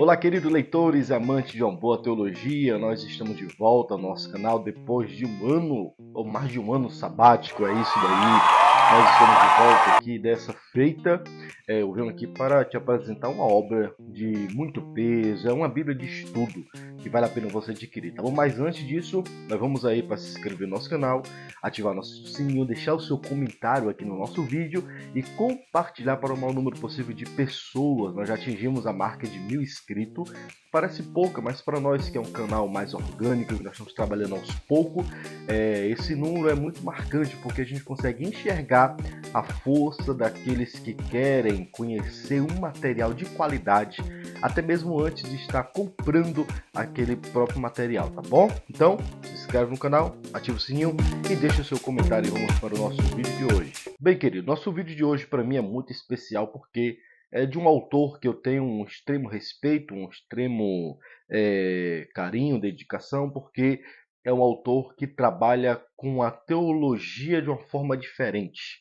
Olá, queridos leitores, amantes de uma boa teologia, nós estamos de volta ao nosso canal depois de um ano, ou mais de um ano sabático, é isso daí. Nós estamos de volta aqui dessa feita, eu venho aqui para te apresentar uma obra de muito peso, é uma Bíblia de estudo que vale a pena você adquirir, tá bom? Mas antes disso, nós vamos aí para se inscrever no nosso canal, ativar nosso sininho, deixar o seu comentário aqui no nosso vídeo e compartilhar para o maior número possível de pessoas. Nós já atingimos a marca de 1000 inscritos. Parece pouca, mas para nós que é um canal mais orgânico, que nós estamos trabalhando aos poucos, esse número é muito marcante porque a gente consegue enxergar a força daqueles que querem conhecer um material de qualidade, até mesmo antes de estar comprando aquele próprio material, tá bom? Então, se inscreve no canal, ativa o sininho e deixa o seu comentário e vamos para o nosso vídeo de hoje. Bem, querido, nosso vídeo de hoje para mim é muito especial porque é de um autor que eu tenho um extremo respeito, um extremo carinho, dedicação, porque é um autor que trabalha com a teologia de uma forma diferente.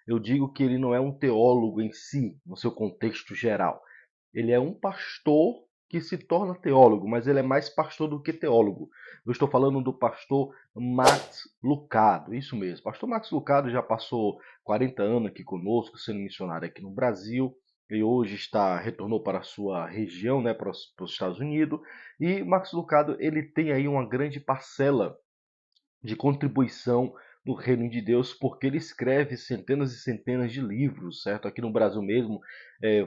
Eu digo que ele não é um teólogo em si, no seu contexto geral. Ele é um pastor que se torna teólogo, mas ele é mais pastor do que teólogo. Eu estou falando do pastor Max Lucado, isso mesmo. Pastor Max Lucado já passou 40 anos aqui conosco, sendo missionário aqui no Brasil, e hoje retornou para a sua região, né, para os Estados Unidos. E Max Lucado ele tem aí uma grande parcela de contribuição do reino de Deus, porque ele escreve centenas e centenas de livros, certo? Aqui no Brasil mesmo,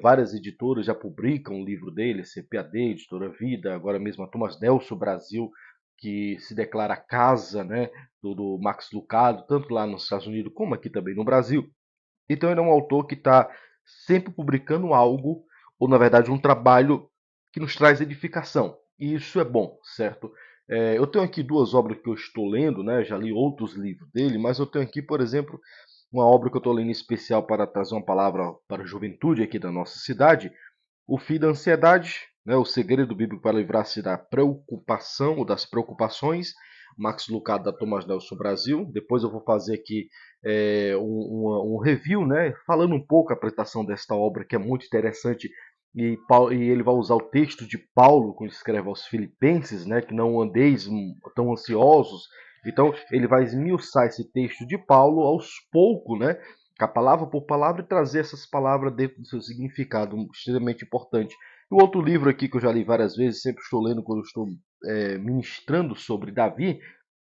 várias editoras já publicam o livro dele, CPAD, Editora Vida, agora mesmo a Thomas Nelson Brasil, que se declara casa, né, do Max Lucado, tanto lá nos Estados Unidos como aqui também no Brasil. Então ele é um autor que está sempre publicando algo, ou na verdade um trabalho que nos traz edificação. E isso é bom, certo? Eu tenho aqui duas obras que eu estou lendo, né? Já li outros livros dele, mas eu tenho aqui, por exemplo, uma obra que eu estou lendo em especial para trazer uma palavra para a juventude aqui da nossa cidade, O Fim da Ansiedade, né? O Segredo Bíblico para Livrar-se da Preocupação ou das Preocupações, Max Lucado da Thomas Nelson Brasil. Depois eu vou fazer aqui um review, né? Falando um pouco a apresentação desta obra que é muito interessante e ele vai usar o texto de Paulo quando escreve aos Filipenses, né? Que não andeis tão ansiosos. Então ele vai esmiuçar esse texto de Paulo aos poucos, né? Palavra por palavra e trazer essas palavras dentro do seu significado, extremamente importante. E o outro livro aqui que eu já li várias vezes, sempre estou lendo quando estou ministrando sobre Davi,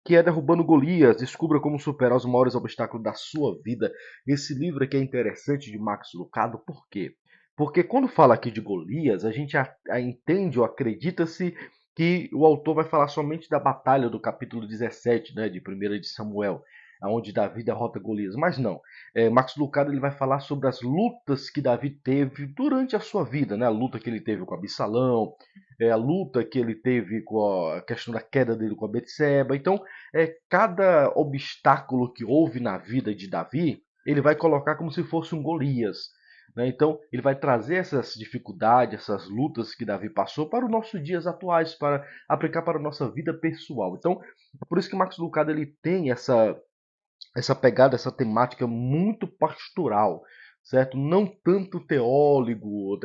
que é Derrubando Golias, descubra como superar os maiores obstáculos da sua vida. Esse livro aqui é interessante de Max Lucado, por quê? Porque quando fala aqui de Golias, a gente entende ou acredita-se que o autor vai falar somente da batalha do capítulo 17, né, de 1 de Samuel, onde Davi derrota Golias. Mas não. Max Lucado ele vai falar sobre as lutas que Davi teve durante a sua vida, né? A luta que ele teve com Absalão, a luta que ele teve com a questão da queda dele com a Betseba. Então, cada obstáculo que houve na vida de Davi, ele vai colocar como se fosse um Golias. Né? Então, ele vai trazer essas dificuldades, essas lutas que Davi passou para os nossos dias atuais, para aplicar para a nossa vida pessoal. Então, é por isso que Max Lucado ele tem essa pegada, essa temática muito pastoral, certo? Não tanto teólogo,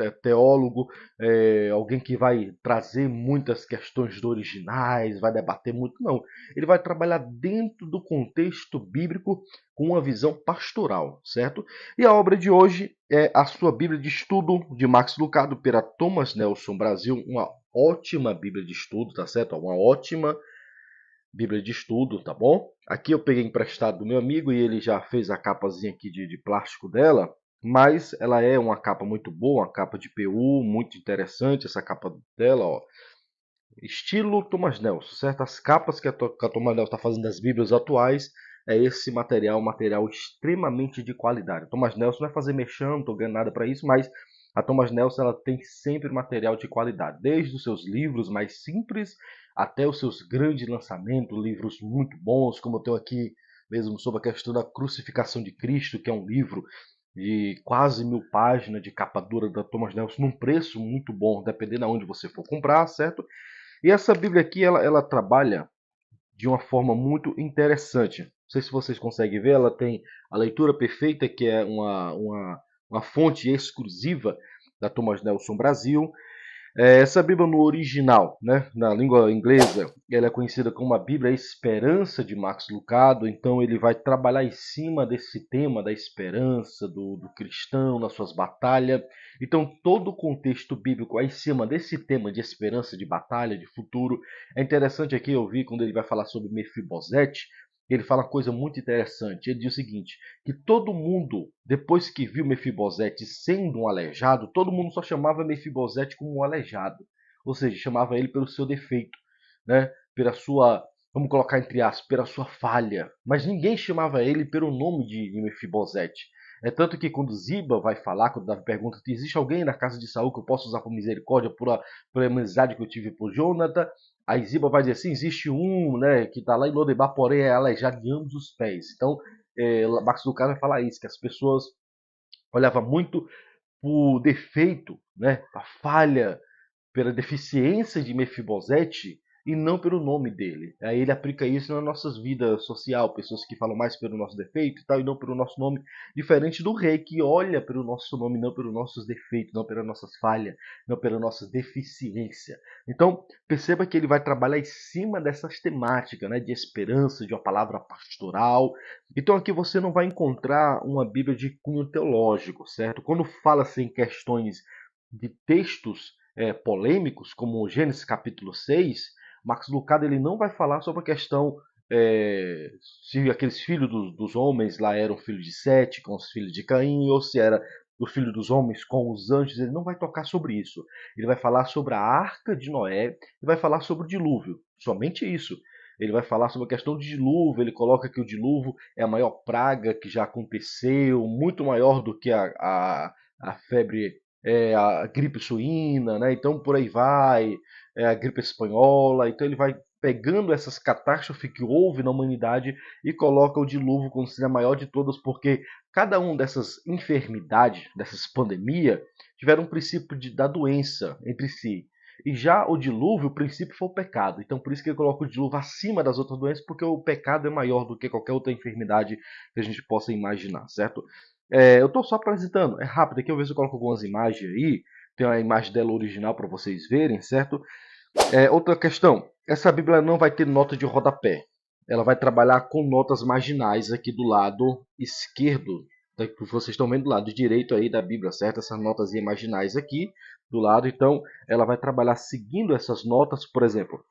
alguém que vai trazer muitas questões do originais, vai debater muito, não. Ele vai trabalhar dentro do contexto bíblico com uma visão pastoral, certo? E a obra de hoje é a sua Bíblia de Estudo de Max Lucado pela Thomas Nelson Brasil, uma ótima Bíblia de Estudo, tá certo? Uma ótima Bíblia de estudo, tá bom? Aqui eu peguei emprestado do meu amigo e ele já fez a capazinha aqui de plástico dela, mas ela é uma capa muito boa, uma capa de PU, muito interessante essa capa dela, ó. Estilo Thomas Nelson, certo? As capas que a Thomas Nelson está fazendo das Bíblias atuais é esse material, material extremamente de qualidade. A Thomas Nelson não vai fazer mexendo, não estou ganhando nada para isso, mas a Thomas Nelson ela tem sempre material de qualidade, desde os seus livros mais simples até os seus grandes lançamentos, livros muito bons, como eu tenho aqui mesmo sobre a questão da crucificação de Cristo, que é um livro de quase 1000 páginas de capa dura da Thomas Nelson, num preço muito bom, dependendo de onde você for comprar, certo? E essa Bíblia aqui, ela trabalha de uma forma muito interessante. Não sei se vocês conseguem ver, ela tem a leitura perfeita, que é uma fonte exclusiva da Thomas Nelson Brasil. Essa Bíblia no original, né, na língua inglesa, ela é conhecida como a Bíblia Esperança de Max Lucado, então ele vai trabalhar em cima desse tema da esperança do cristão nas suas batalhas. Então todo o contexto bíblico é em cima desse tema de esperança, de batalha, de futuro. É interessante aqui eu vi quando ele vai falar sobre Mefibosete, ele fala uma coisa muito interessante. Ele diz o seguinte, que todo mundo, depois que viu Mefibosete sendo um aleijado, todo mundo só chamava Mefibosete como um aleijado. Ou seja, chamava ele pelo seu defeito, né? Pela sua, vamos colocar entre aspas, pela sua falha. Mas ninguém chamava ele pelo nome de Mefibosete. É tanto que quando Ziba vai falar, quando Davi pergunta se existe alguém na casa de Saul que eu possa usar por misericórdia, por amizade que eu tive por Jonathan, aí Ziba vai dizer assim, existe um, né, que está lá em Lodebar, porém é aleijado de ambos os pés. Então, Max Lucado vai falar isso, que as pessoas olhavam muito por defeito, né, a falha, pela deficiência de Mefibosete e não pelo nome dele. Aí ele aplica isso nas nossas vidas social, pessoas que falam mais pelo nosso defeito e tal, e não pelo nosso nome, diferente do rei que olha pelo nosso nome, não pelos nossos defeitos, não pelas nossas falhas, não pela nossa deficiência. Então, perceba que ele vai trabalhar em cima dessas temáticas, né, de esperança, de uma palavra pastoral. Então aqui você não vai encontrar uma Bíblia de cunho teológico, certo? Quando fala-se em questões de textos polêmicos, como Gênesis capítulo 6, Max Lucado ele não vai falar sobre a questão se aqueles filhos dos homens lá eram filhos de Sete com os filhos de Caim, ou se era o filho dos homens com os anjos. Ele não vai tocar sobre isso. Ele vai falar sobre a arca de Noé e vai falar sobre o dilúvio. Somente isso. Ele vai falar sobre a questão do dilúvio. Ele coloca que o dilúvio é a maior praga que já aconteceu, muito maior do que a febre, a gripe suína, né? Então por aí vai, a gripe espanhola. Então ele vai pegando essas catástrofes que houve na humanidade e coloca o dilúvio como sendo a maior de todas, porque cada uma dessas enfermidades, dessas pandemias, tiveram um princípio da doença entre si. E já o dilúvio, o princípio foi o pecado. Então por isso que ele coloca o dilúvio acima das outras doenças, porque o pecado é maior do que qualquer outra enfermidade que a gente possa imaginar, certo? Eu estou só apresentando, é rápido aqui, eu vejo se eu coloco algumas imagens aí. Tem a imagem dela original para vocês verem, certo? Outra questão, essa Bíblia não vai ter nota de rodapé. Ela vai trabalhar com notas marginais aqui do lado esquerdo, que vocês estão vendo do lado direito aí da Bíblia, certo? Essas notas marginais aqui do lado, então ela vai trabalhar seguindo essas notas, por exemplo,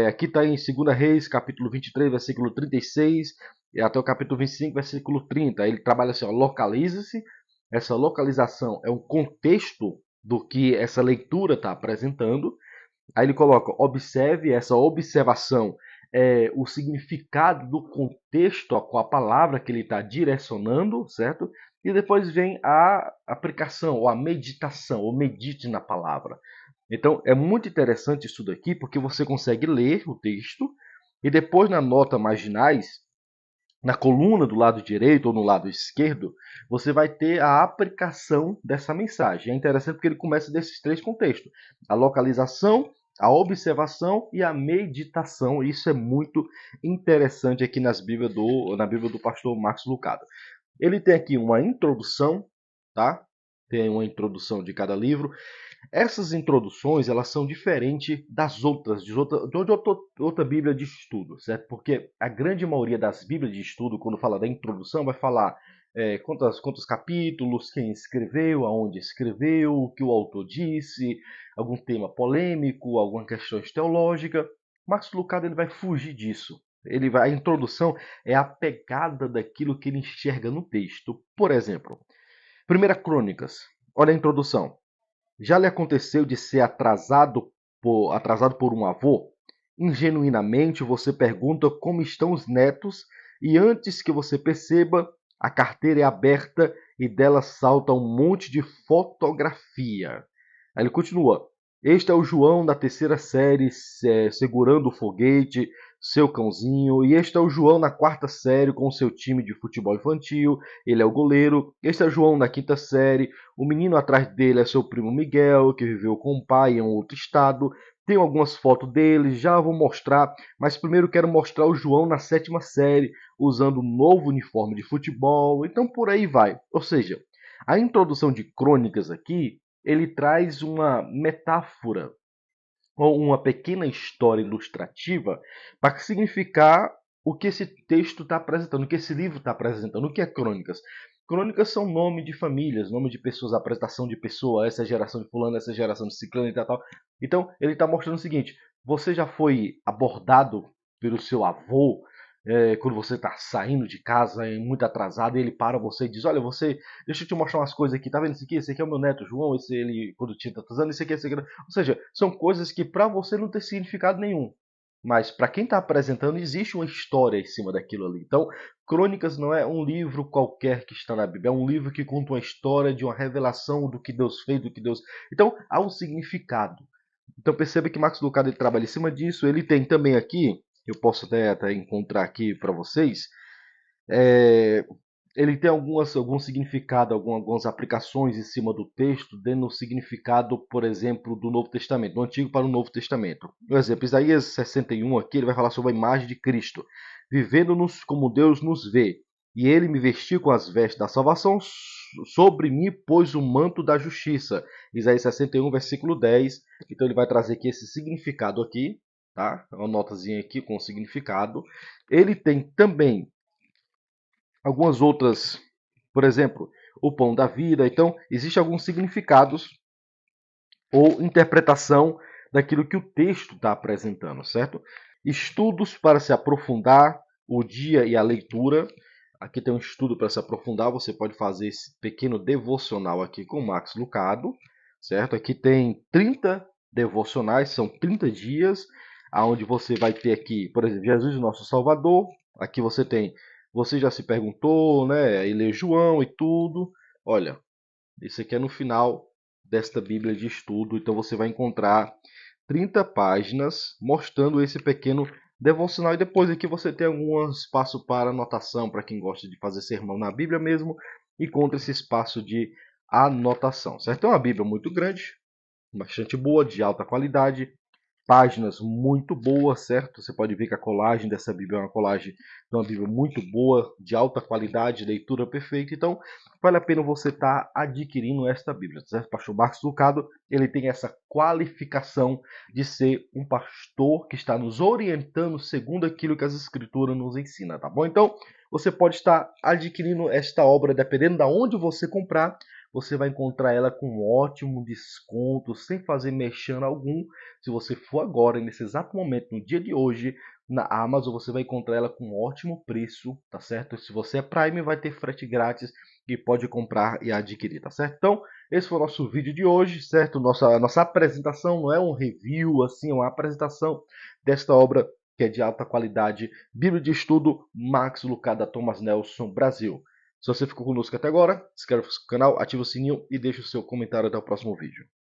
aqui está em 2 Reis, capítulo 23, versículo 36, e até o capítulo 25, versículo 30. Ele trabalha assim, localiza-se, essa localização é um contexto do que essa leitura está apresentando. Aí ele coloca, observe, essa observação é o significado do contexto com a palavra que ele está direcionando, certo? E depois vem a aplicação, ou a meditação, ou medite na palavra. Então é muito interessante isso daqui, porque você consegue ler o texto, e depois na nota marginais, na coluna do lado direito ou no lado esquerdo, você vai ter a aplicação dessa mensagem. É interessante porque ele começa desses três contextos: a localização, a observação e a meditação. Isso é muito interessante aqui na Bíblia do pastor Max Lucado. Ele tem aqui uma introdução, tá? Tem uma introdução de cada livro. Essas introduções elas são diferentes das outras, de outra Bíblia de estudo, certo? Porque a grande maioria das Bíblias de estudo, quando fala da introdução, vai falar quantos capítulos, quem escreveu, aonde escreveu, o que o autor disse, algum tema polêmico, alguma questão teológica. Max Lucado ele vai fugir disso. A introdução é a pegada daquilo que ele enxerga no texto. Por exemplo, 1 Crônicas, olha a introdução. Já lhe aconteceu de ser atrasado por um avô? Ingenuinamente você pergunta como estão os netos e antes que você perceba, a carteira é aberta e dela salta um monte de fotografia. Aí ele continua. Este é o João da terceira série segurando o foguete, seu cãozinho. E este é o João na quarta série com seu time de futebol infantil. Ele é o goleiro. Este é o João na quinta série. O menino atrás dele é seu primo Miguel, que viveu com o pai em um outro estado. Tenho algumas fotos dele, já vou mostrar. Mas primeiro quero mostrar o João na sétima série, usando um novo uniforme de futebol. Então por aí vai. Ou seja, a introdução de crônicas aqui ele traz uma metáfora ou uma pequena história ilustrativa para significar o que esse texto está apresentando, o que esse livro está apresentando. O que é crônicas? Crônicas são nome de famílias, nome de pessoas, apresentação de pessoa, essa geração de fulano, essa geração de ciclano e tal. Então, ele está mostrando o seguinte: você já foi abordado pelo seu avô quando você está saindo de casa, muito atrasado, e ele para você e diz: olha, deixa eu te mostrar umas coisas aqui, tá vendo isso aqui? Esse aqui é o meu neto João, esse ele quando tinha tantos anos, esse aqui. Ou seja, são coisas que para você não tem significado nenhum. Mas para quem está apresentando, existe uma história em cima daquilo ali. Então, Crônicas não é um livro qualquer que está na Bíblia, é um livro que conta uma história de uma revelação do que Deus fez, do que Deus. Então, há um significado. Então, perceba que Max Lucado ele trabalha em cima disso. Ele tem também aqui, eu posso até encontrar aqui para vocês, é, ele tem algum significado, algumas aplicações em cima do texto, dando o significado, por exemplo, do Novo Testamento, do Antigo para o Novo Testamento. Por exemplo, Isaías 61 aqui, ele vai falar sobre a imagem de Cristo, vivendo-nos como Deus nos vê, e ele me vestiu com as vestes da salvação, sobre mim pôs o manto da justiça. Isaías 61, versículo 10. Então ele vai trazer aqui esse significado aqui, tá? Uma notazinha aqui com o significado. Ele tem também algumas outras, por exemplo, o pão da vida. Então, existem alguns significados ou interpretação daquilo que o texto está apresentando, certo? Estudos para se aprofundar, o dia e a leitura. Aqui tem um estudo para se aprofundar, você pode fazer esse pequeno devocional aqui com o Max Lucado, certo? Aqui tem 30 devocionais, são 30 dias, aonde você vai ter aqui, por exemplo, Jesus, nosso Salvador. Aqui você tem, você já se perguntou, né? E lê João e tudo. Olha, isso aqui é no final desta Bíblia de estudo, então você vai encontrar 30 páginas mostrando esse pequeno devocional. E depois aqui você tem algum espaço para anotação, para quem gosta de fazer sermão na Bíblia mesmo, encontra esse espaço de anotação, certo? É uma Bíblia muito grande, bastante boa, de alta qualidade, páginas muito boas, certo? Você pode ver que a colagem dessa Bíblia é uma colagem de uma Bíblia muito boa, de alta qualidade, leitura perfeita. Então, vale a pena você estar adquirindo esta Bíblia, certo? O pastor Marcos Lucado, ele tem essa qualificação de ser um pastor que está nos orientando segundo aquilo que as Escrituras nos ensinam, tá bom? Então, você pode estar adquirindo esta obra, dependendo de onde você comprar, você vai encontrar ela com um ótimo desconto, sem fazer mexendo algum. Se você for agora, nesse exato momento, no dia de hoje, na Amazon, você vai encontrar ela com um ótimo preço, tá certo? Se você é Prime, vai ter frete grátis e pode comprar e adquirir, tá certo? Então, esse foi o nosso vídeo de hoje, certo? Nossa apresentação não é um review, assim, é uma apresentação desta obra que é de alta qualidade, Bíblia de Estudo, Max Lucado, Thomas Nelson, Brasil. Se você ficou conosco até agora, se inscreva no canal, ative o sininho e deixe o seu comentário até o próximo vídeo.